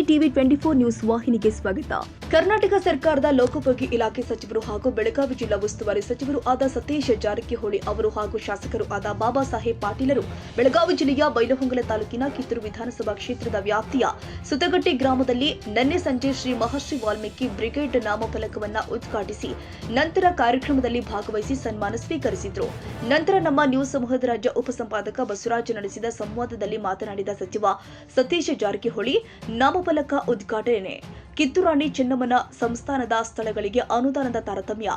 TV 24 news ವಾಹಿನಿಗೆ ಸ್ವಾಗತ. ಕರ್ನಾಟಕ ಸರ್ಕಾರದ ಲೋಕೋಪಯೋಗಿ ಇಲಾಖೆ ಸಚಿವರು ಹಾಗೂ ಬೆಳಗಾವಿ ಜಿಲ್ಲಾ ಉಸ್ತುವಾರಿ ಸಚಿವರು ಆದ ಸತೀಶ್ ಜಾರಕಿಹೊಳಿ ಅವರು ಹಾಗೂ ಶಾಸಕರು ಆದ ಬಾಬಾ ಸಾಹೇಬ್ ಪಾಟೀಲರು ಬೆಳಗಾವಿ ಜಿಲ್ಲೆಯ ಬೈಲಹೊಂಗಲ ತಾಲೂಕಿನ ಕಿತ್ತೂರು ವಿಧಾನಸಭಾ ಕ್ಷೇತ್ರದ ವ್ಯಾಪ್ತಿಯ ಸುತಗಟ್ಟಿ ಗ್ರಾಮದಲ್ಲಿ ನಿನ್ನೆ ಸಂಜೆ ಶ್ರೀ ಮಹರ್ಷಿ ವಾಲ್ಮೀಕಿ ಬ್ರಿಗೇಡ್ ನಾಮಫಲಕವನ್ನು ಉದ್ಘಾಟಿಸಿ ನಂತರ ಕಾರ್ಯಕ್ರಮದಲ್ಲಿ ಭಾಗವಹಿಸಿ ಸನ್ಮಾನ ಸ್ವೀಕರಿಸಿದರು. ನಂತರ ನಮ್ಮ ನ್ಯೂಸ್ ಸಮೂಹದ ರಾಜ್ಯ ಉಪಸಂಪಾದಕ ಬಸವರಾಜ್ ನಡೆಸಿದ ಸಂವಾದದಲ್ಲಿ ಮಾತನಾಡಿದ ಸಚಿವ ಸತೀಶ್ ಜಾರಕಿಹೊಳಿ, ನಾಮಫಲಕ ಉದ್ಘಾಟನೆ, ಕಿತ್ತೂರಾಣಿ ಚೆನ್ನಮ್ಮನ ಸಂಸ್ಥಾನದ ಸ್ಥಳಗಳಿಗೆ ಅನುದಾನದ ತಾರತಮ್ಯ,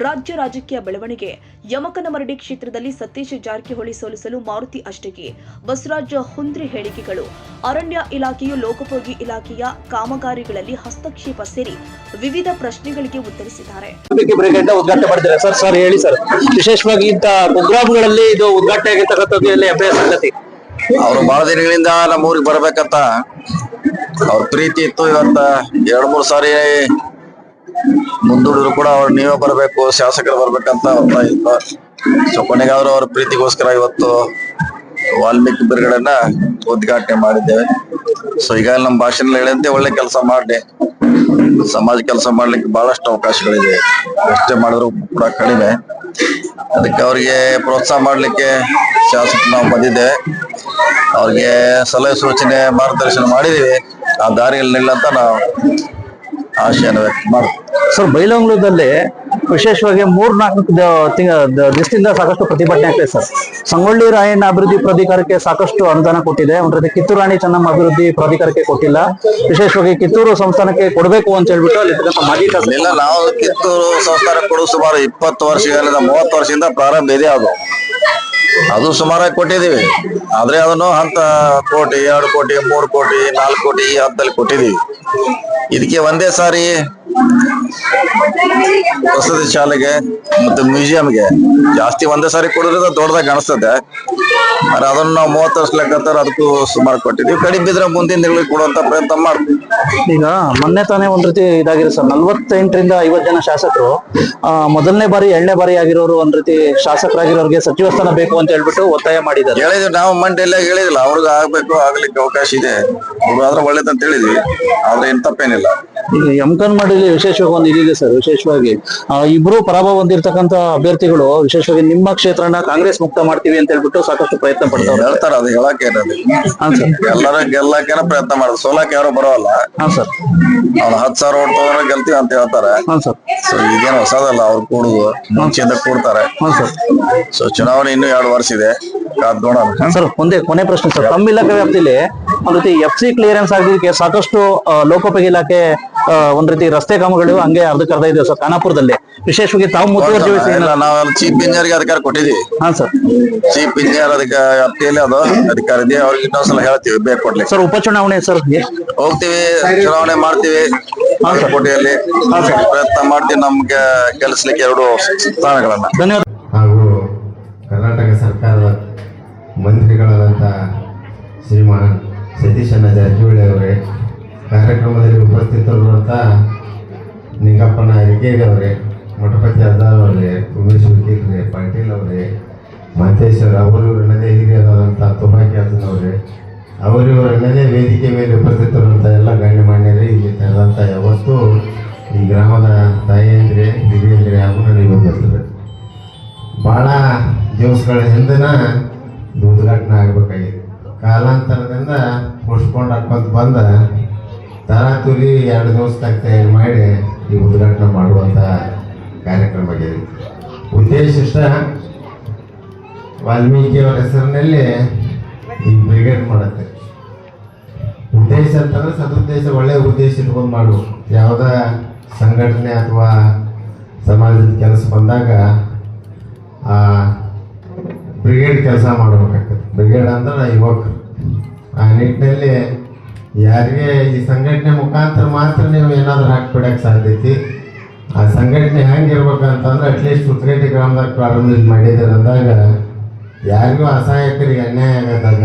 ರಾಜ್ಯ ರಾಜಕೀಯ ಬೆಳವಣಿಗೆ, ಯಮಕನಮರಡಿ ಕ್ಷೇತ್ರದಲ್ಲಿ ಸತೀಶ್ ಜಾರಕಿಹೊಳಿ ಸೋಲಿಸಲು ಮಾರುತಿ ಅಷ್ಟಗಿ, ಬಸವರಾಜ ಹುಂದ್ರಿ ಹೇಳಿಕೆಗಳು, ಅರಣ್ಯ ಇಲಾಖೆಯು ಲೋಕೋಪಯೋಗಿ ಇಲಾಖೆಯ ಕಾಮಗಾರಿಗಳಲ್ಲಿ ಹಸ್ತಕ್ಷೇಪ ಸೇರಿ ವಿವಿಧ ಪ್ರಶ್ನೆಗಳಿಗೆ ಉತ್ತರಿಸಿದ್ದಾರೆ. ಉದ್ಘಾಟನೆ ಮಾಡಿದ್ದಾರೆ ಸರ್ ಹೇಳಿ ಸರ್, ವಿಶೇಷವಾಗಿ ಇಂಥ ಕುಗ್ರಾಮಗಳಲ್ಲಿ ಇದು ಉದ್ಘಾಟನೆ ಆಗಿರ್ತಕ್ಕಂಥದ್ದು ಎಲ್ಲ ಹೆಮ್ಮೆಯ ಸಂಗತಿ. ಅವರು ಬಹಳ ದಿನಗಳಿಂದ ನಮ್ಮ ಊರಿಗೆ ಬರ್ಬೇಕಂತ ಅವ್ರ ಪ್ರೀತಿ ಇತ್ತು. ಇವತ್ತ 2-3 ಸಾರಿ ಮುಂದೂಡಿದ್ರು ಕೂಡ ಅವ್ರು ನೀವೇ ಬರ್ಬೇಕು, ಶಾಸಕರು ಬರ್ಬೇಕಂತ ಒತ್ತಾಯ ಇತ್ತು. ಸೊ ಕೊನೆಗಾದ್ರು ಅವ್ರ ಪ್ರೀತಿಗೋಸ್ಕರ ಇವತ್ತು ವಾಲ್ಮೀಕಿ ಬಿರುಗಡೆನ ಉದ್ಘಾಟನೆ ಮಾಡಿದ್ದೇವೆ. ಸೊ ಈಗ ನಮ್ಮ ಭಾಷೆನಲ್ಲಿ ಹೇಳಿದಂತೆ ಒಳ್ಳೆ ಕೆಲಸ ಮಾಡಿ ಸಮಾಜ ಕೆಲಸ ಮಾಡ್ಲಿಕ್ಕೆ ಬಹಳಷ್ಟು ಅವಕಾಶಗಳಿದೆ. ಎಷ್ಟೇ ಮಾಡಿದ್ರು ಕೂಡ ಕಡಿಮೆ. ಅದಕ್ಕೆ ಅವ್ರಿಗೆ ಪ್ರೋತ್ಸಾಹ ಮಾಡ್ಲಿಕ್ಕೆ ಶಾಸಕ ನಾವು ಬಂದಿದ್ದೇವೆ. ಅವ್ರಿಗೆ ಸಲಹೆ ಸೂಚನೆ ಮಾರ್ಗದರ್ಶನ ಮಾಡಿದೀವಿ. ಆ ದಾರಿಯಲ್ಲಿ ನಿಲ್ಲಂತ ನಾವು ಆಶೆಯನ್ನು ವ್ಯಕ್ತ ಮಾಡ್ತೀವಿ. ಸರ್, ಬೈಲಹೊಂಗಲದಲ್ಲಿ ವಿಶೇಷವಾಗಿ 3-4 ದಿವಸದಿಂದ ಸಾಕಷ್ಟು ಪ್ರತಿಭಟನೆ ಆಗ್ತದೆ ಸರ್. ಸಂಗೊಳ್ಳಿ ರಾಯಣ್ಣ ಅಭಿವೃದ್ಧಿ ಪ್ರಾಧಿಕಾರಕ್ಕೆ ಸಾಕಷ್ಟು ಅನುದಾನ ಕೊಟ್ಟಿದೆ. ಒಂದ್ ರೀತಿ ಕಿತ್ತೂರಾಣಿ ಚೆನ್ನಮ್ಮ ಅಭಿವೃದ್ಧಿ ಪ್ರಾಧಿಕಾರಕ್ಕೆ ಕೊಟ್ಟಿಲ್ಲ. ವಿಶೇಷವಾಗಿ ಕಿತ್ತೂರು ಸಂಸ್ಥಾನಕ್ಕೆ ಕೊಡಬೇಕು ಅಂತ ಹೇಳ್ಬಿಟ್ಟು ಅಲ್ಲಿ ಮಾಜಿ ಇಲ್ಲ, ನಾವು ಕಿತ್ತೂರು ಸಂಸ್ಥಾನಕ್ಕೆ ಕೊಡುವ ಸುಮಾರು 20 ವರ್ಷಗಳಿಂದ 30 ವರ್ಷದಿಂದ ಪ್ರಾರಂಭ ಇದೆ. ಅದು ಸುಮಾರಾಗಿ ಕೊಟ್ಟಿದ್ದೀವಿ. ಆದ್ರೆ ಅದನ್ನು ಹಂತ 1 ಕೋಟಿ 2 ಕೋಟಿ 3 ಕೋಟಿ 4 ಕೋಟಿ ಈ ಹಂತದಲ್ಲಿ ಕೊಟ್ಟಿದ್ದೀವಿ. ಇದಕ್ಕೆ ಒಂದೇ ಸಾರಿ ವಸತಿ ಶಾಲೆಗೆ ಮತ್ತು ಮ್ಯೂಸಿಯಂಗೆ ಜಾಸ್ತಿ ಒಂದೇ ಸಾರಿ ಕೊಡೋದ್ರಿಂದ ದೊಡ್ಡದಾಗಿ ಕಾಣಿಸ್ತದೆ. ಅದನ್ನು ನಾವು 30 ವರ್ಷ ಲೆಕ್ಕತ್ತರ ಅದಕ್ಕೂ ಸುಮಾರು ಕೊಟ್ಟಿದ್ದೀವಿ. ಕಡಿಮೆ ಬಿದ್ರೆ ಮುಂದಿನ ದಿನಗಳಿಗೆ ಕೊಡುವಂತ ಪ್ರಯತ್ನ ಮಾಡ್ತೀವಿ. ಈಗ ಮೊನ್ನೆ ತಾನೇ ಒಂದ್ ರೀತಿ ಇದಾಗಿದೆ ಸರ್, 48ರಿಂದ 50 ಜನ ಶಾಸಕರು ಮೊದಲನೇ ಬಾರಿ 2ನೇ ಬಾರಿ ಆಗಿರೋರು ಒಂದ್ ರೀತಿ ಶಾಸಕರಾಗಿರೋರಿಗೆ ಸಚಿವ ಸ್ಥಾನ ಬೇಕು ಅಂತ ಹೇಳ್ಬಿಟ್ಟು ಒತ್ತಾಯ ಮಾಡಿದ್ದಾರೆ. ಹೇಳಿದ್ವಿ ನಾವು ಮಂಡ್ಯಲ್ಲಿ ಹೇಳಿದಿಲ್ಲ, ಅವ್ರಿಗೆ ಆಗ್ಬೇಕು, ಆಗ್ಲಿಕ್ಕೆ ಅವಕಾಶ ಇದೆ, ಆದ್ರೆ ಒಳ್ಳೇದಂತ ಹೇಳಿದ್ವಿ. ಆದ್ರೆ ಏನ್ ತಪ್ಪೇನಿಲ್ಲ. ಈಗ ಯಮಕನಮರಡಿಲಿ ವಿಶೇಷವಾಗಿ ಒಂದು ಇದಿದೆ ಸರ್. ವಿಶೇಷವಾಗಿ ಇಬ್ರು ಪರಾಭವ ಹೊಂದಿರತಕ್ಕಂತ ಅಭ್ಯರ್ಥಿಗಳು ವಿಶೇಷವಾಗಿ ನಿಮ್ಮ ಕ್ಷೇತ್ರನ ಕಾಂಗ್ರೆಸ್ ಮುಕ್ತ ಮಾಡ್ತೀವಿ ಅಂತ ಹೇಳ್ಬಿಟ್ಟು ಸಾಕಷ್ಟು ಪ್ರಯತ್ನ ಪಡ್ತಾರೆ. ಹೇಳ್ತಾರ, ಅದು ಹೇಳಕ್ಕೆ ಎಲ್ಲರೂ ಗೆಲ್ಲಕ್ಕೇನ ಪ್ರಯತ್ನ ಮಾಡೋದು, ಸೋಲಕ್ಕೆ ಯಾರು ಬರೋಲ್ಲ. ಸರ್, ಅವ್ನು 10,000 ಓಟ್ ತಗೊಂಡ್ರೆ ಗೆಲ್ತೀವಿ ಅಂತ ಹೇಳ್ತಾರೆ. ಸೊ ಇದೇನು ಹೊಸದಲ್ಲ, ಅವ್ರು ಕೂಡುದು ಮುಂಚೆಯಿಂದ ಕೂಡ್ತಾರೆ. ಸೊ ಚುನಾವಣೆ ಇನ್ನೂ 2 ವರ್ಷ ಇದೆ, ಕಾದ್ ನೋಡೋಣ. ಸರ್, ಒಂದೇ ಕೊನೆ ಪ್ರಶ್ನೆ ಸರ್, ತಮ್ಮ ಇಲಾಖೆ ವ್ಯಾಪ್ತಿಯಲ್ಲಿ ಒಂದ್ ರೀತಿ FC ಕ್ಲಿಯರೆನ್ಸ್ ಆಗಿದ್ದಕ್ಕೆ ಸಾಕಷ್ಟು ಲೋಕೋಪಯೋಗಿ ಇಲಾಖೆ ಒಂದ್ ರೀತಿ ರಸ್ತೆ ಕಾಮಗಳು ಹಂಗೆ ಅರ್ಧಕ್ಕರ್ಧ ಇದೆ ಸರ್ ಖಾನಾಪುರದಲ್ಲಿ. ವಿಶೇಷವಾಗಿ ತಾವು ಮುತುವರ್ಜಿ ನಾವೆಲ್ಲ ಚೀಫ್ ಇಂಜಿನಿಯರ್ಗೆ ಅಧಿಕಾರ ಕೊಟ್ಟಿದ್ದೀವಿ. ಸರ್, ಚೀಫ್ ಇಂಜಿನಿಯರ್ ವ್ಯಾಪ್ತಿಯಲ್ಲಿ ಅದು ಅಧಿಕಾರ ಇದೆ. ಅವ್ರಿಗೆ ಇನ್ನೊಂದ್ಸಲ ಹೇಳ್ತೀವಿ ಬೇಕು ಕೊಡ್ಲಿಕ್ಕೆ. ಸರ್, ಉಪಚುನಾವಣೆ ಸರ್ ಹೋಗ್ತೀವಿ, ಚುನಾವಣೆ ಮಾಡ್ತೀವಿ, ಕೋಟೆಯಲ್ಲಿ ಪ್ರಯತ್ನ ಮಾಡ್ತೀವಿ ನಮ್ಗೆ ಗೆಲ್ಲಿಸ್ಲಿಕ್ಕೆ 2 ಸ್ಥಾನಗಳನ್ನ. ಧನ್ಯವಾದ. ಹಾಗೂ ಕರ್ನಾಟಕ ಸರ್ಕಾರದ ಮಂತ್ರಿಗಳಾದಂಥ ಶ್ರೀಮಾನ್ ಸತೀಶ್ ಜಾರಕಿಹೊಳಿ ಅವರೇ, ಕಾರ್ಯಕ್ರಮದಲ್ಲಿ ಉಪಸ್ಥಿತರಿರುವಂಥ ನಿಂಗಪ್ಪನ ಹೆಗ್ಗೇರಿ ಅವರೇ, ಮಠಪತಿ ಅರ್ದಾರ್ ಅವರೇ, ಉಮೇಶ್ ಹುಡುಗಿರ್ರೆ, ಪಾಟೀಲ್ ಅವರೇ, ಮಹಂತೇಶ್ವರ ಅವರನ್ನದೇ ಹಿರಿಯರಾದಂಥ ತುಬಾಕಿ ಅರ್ಜುನ್ ಅವರೇ, ಅವರಿವರನ್ನದೇ ವೇದಿಕೆ ಮೇಲೆ ಉಪಸ್ಥಿತರಿರುವಂಥ ಎಲ್ಲ ಗಣ್ಯಮಾನ್ಯರೇ, ಇಲ್ಲಿ ತೆರೆದಂಥ ಯಾವತ್ತೂ ಈ ಗ್ರಾಮದ ತಾಯಿಯಂದ್ರೆ ಹಿರಿಯಂದ್ರೆ ಹಾಗೂ ನನಗೆ ಗೊತ್ತಿರ್ತದೆ. ಭಾಳ ದಿವಸಗಳ ಹಿಂದಿನ ಉದ್ಘಾಟನೆ ಆಗಬೇಕಾಗಿದೆ. ಕಾಲಾಂತರದಿಂದ ಪೋಸ್ಟ್ಪೋಂಡ್ ಹಾಕೊಂತ ಬಂದ ತರಾತುರಿ 2 ದಿವಸದಾಗ ತಯಾರಿ ಮಾಡಿ ಈ ಉದ್ಘಾಟನೆ ಮಾಡುವಂಥ ಕಾರ್ಯಕ್ರಮ ಆಗಿದೆ. ಉದ್ದೇಶ ಇಷ್ಟ, ವಾಲ್ಮೀಕಿಯವರ ಹೆಸರಿನಲ್ಲಿ ಈ ಬ್ರಿಗೇಡ್ ಮಾಡುತ್ತೆ. ಉದ್ದೇಶ ಅಂತಂದ್ರೆ ಸದುದ್ದೇಶ, ಒಳ್ಳೆಯ ಉದ್ದೇಶ ಇಟ್ಕೊಂಡು ಮಾಡುವ ಯಾವುದೇ ಸಂಘಟನೆ ಅಥವಾ ಸಮಾಜದ ಕೆಲಸ ಬಂದಾಗ ಆ ಬ್ರಿಗೇಡ್ ಕೆಲಸ ಮಾಡಬೇಕಾಗ್ತದೆ. ಬ್ರಿಗೇಡ್ ಅಂದ್ರೆ ಯುವಕರು. ಆ ನಿಟ್ಟಿನಲ್ಲಿ ಯಾರಿಗೆ ಈ ಸಂಘಟನೆ ಮುಖಾಂತರ ಮಾತ್ರ ನೀವು ಏನಾದರೂ ಹಾಕಿಬಿಡಕ್ಕೆ ಸಾಧ್ಯತೆ. ಆ ಸಂಘಟನೆ ಹೆಂಗಿರ್ಬೇಕಂತಂದ್ರೆ ಅಟ್ಲೀಸ್ಟ್ ಸುತ್ತಗಟ್ಟಿ ಗ್ರಾಮದಾಗ ಪ್ರಾರಂಭ ಮಾಡಿದ್ದಾರೆ ಅಂದಾಗ ಯಾರಿಗೂ ಅಸಹಾಯಕರಿಗೆ ಅನ್ಯಾಯ ಆಗದಾಗ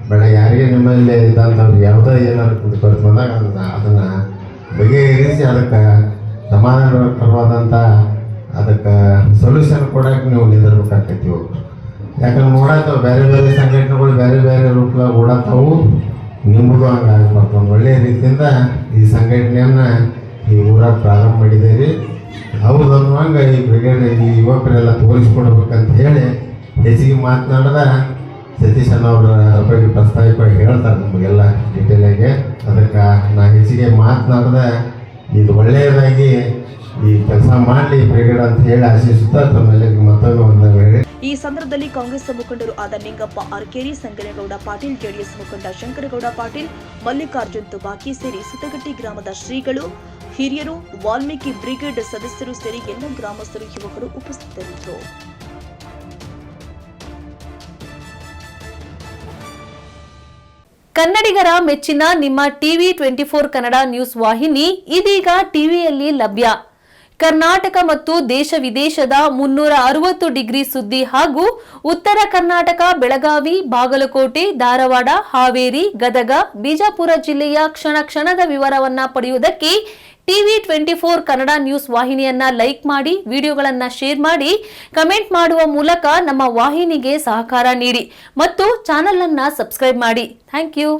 ಬೇಡ, ಯಾರಿಗೆ ನಿಮ್ಮಲ್ಲಿ ಇದ್ದಂಥವ್ರಿಗೆ ಯಾವುದೋ ಏನಾದ್ರು ಕುಂದುಕೊಳ್ತು ಬಂದಾಗ ಅದನ್ನು ಬಗೆಹರಿಸಿ ಅದಕ್ಕೆ ಸಮಾಧಾನಕರವಾದಂಥ ಅದಕ್ಕೆ ಸೊಲ್ಯೂಷನ್ ಕೊಡೋಕೆ ನೀವು ನಿಂದಿರ್ಬೇಕಾಗ್ತೈತಿ. ಯಾಕಂದ್ರೆ ನೋಡತ್ತವ ಬೇರೆ ಬೇರೆ ಸಂಘಟನೆಗಳು ಬೇರೆ ಬೇರೆ ರೂಪದಾಗ ಓಡತ್ತವು. ನಿಮ್ಮದು ಹಂಗಾಗ್ಬಾರ್ದು. ಒಂದು ಒಳ್ಳೆ ರೀತಿಯಿಂದ ಈ ಸಂಘಟನೆಯನ್ನ ಈ ಊರಾಗ ಪ್ರಾರಂಭ ಮಾಡಿದ್ದೀರಿ. ಹೌದು ಅನ್ನುವಂಗ ಈ ಬ್ರಿಗೇಡ್ ಈ ಯುವಕರೆಲ್ಲ ತೋರಿಸ್ಕೊಡ್ಬೇಕಂತ ಹೇಳಿ ಹೆಚ್ಚಿಗೆ ಮಾತನಾಡಿದ ಸತೀಶ್ ಅವರ ಬಗ್ಗೆ ಪ್ರಸ್ತಾವಿಕವಾಗಿ ಹೇಳ್ತಾರೆ ನಮಗೆಲ್ಲ ಡೀಟೇಲಾಗಿ. ಅದಕ್ಕೆ ನಾ ಹೆಚ್ಚಿಗೆ ಮಾತನಾಡಿದ ಇದು ಒಳ್ಳೆಯದಾಗಿ ಈ ಕೆಲಸ ಮಾಡಲಿ ಬ್ರಿಗೇಡ್ ಅಂತ ಹೇಳಿ ಆಶಿಸುತ್ತಾ ತಮ್ಮೆಲ್ಲರಿಗೂ ಮತ್ತೊಮ್ಮೆ ಒಂದು ಹೇಳಿ. ಈ ಸಂದರ್ಭದಲ್ಲಿ ಕಾಂಗ್ರೆಸ್ ಮುಖಂಡರು ಆದ ನಿಂಗಪ್ಪ ಅರ್ಕೇರಿ, ಸಂಗನೇಗೌಡ ಪಾಟೀಲ್, ಜೆಡಿಎಸ್ ಮುಖಂಡ ಶಂಕರಗೌಡ ಪಾಟೀಲ್, ಮಲ್ಲಿಕಾರ್ಜುನ್ ತುಬಾಕಿ ಸೇರಿ ಸುತ್ತಗಟ್ಟಿ ಗ್ರಾಮದ ಶ್ರೀಗಳು, ಹಿರಿಯರು, ವಾಲ್ಮೀಕಿ ಬ್ರಿಗೇಡ್ ಸದಸ್ಯರು ಸೇರಿ ಎಲ್ಲ ಗ್ರಾಮಸ್ಥರು, ಯುವಕರು ಉಪಸ್ಥಿತರಿದ್ದರು. ಕನ್ನಡಿಗರ ಮೆಚ್ಚಿನ ನಿಮ್ಮ ಟಿವಿ 24 ಕನ್ನಡ ನ್ಯೂಸ್ ವಾಹಿನಿ ಇದೀಗ ಟಿವಿಯಲ್ಲಿ ಲಭ್ಯ. ಕರ್ನಾಟಕ ಮತ್ತು ದೇಶ ವಿದೇಶದ 360 ಡಿಗ್ರಿ ಸುದ್ದಿ ಹಾಗೂ ಉತ್ತರ ಕರ್ನಾಟಕ, ಬೆಳಗಾವಿ, ಬಾಗಲಕೋಟೆ, ಧಾರವಾಡ, ಹಾವೇರಿ, ಗದಗ, ಬಿಜಾಪುರ ಜಿಲ್ಲೆಯ ಕ್ಷಣ ಕ್ಷಣದ ವಿವರವನ್ನ ಪಡೆಯುವುದಕ್ಕೆ ಟಿವಿ 24 ಕನ್ನಡ ನ್ಯೂಸ್ ವಾಹಿನಿಯನ್ನ ಲೈಕ್ ಮಾಡಿ, ವಿಡಿಯೋಗಳನ್ನ ಶೇರ್ ಮಾಡಿ, ಕಮೆಂಟ್ ಮಾಡುವ ಮೂಲಕ ನಮ್ಮ ವಾಹಿನಿಗೆ ಸಹಕಾರ ನೀಡಿ ಮತ್ತು ಚಾನೆಲ್ ಅನ್ನ ಸಬ್ಸ್ಕ್ರೈಬ್ ಮಾಡಿ. Thank you.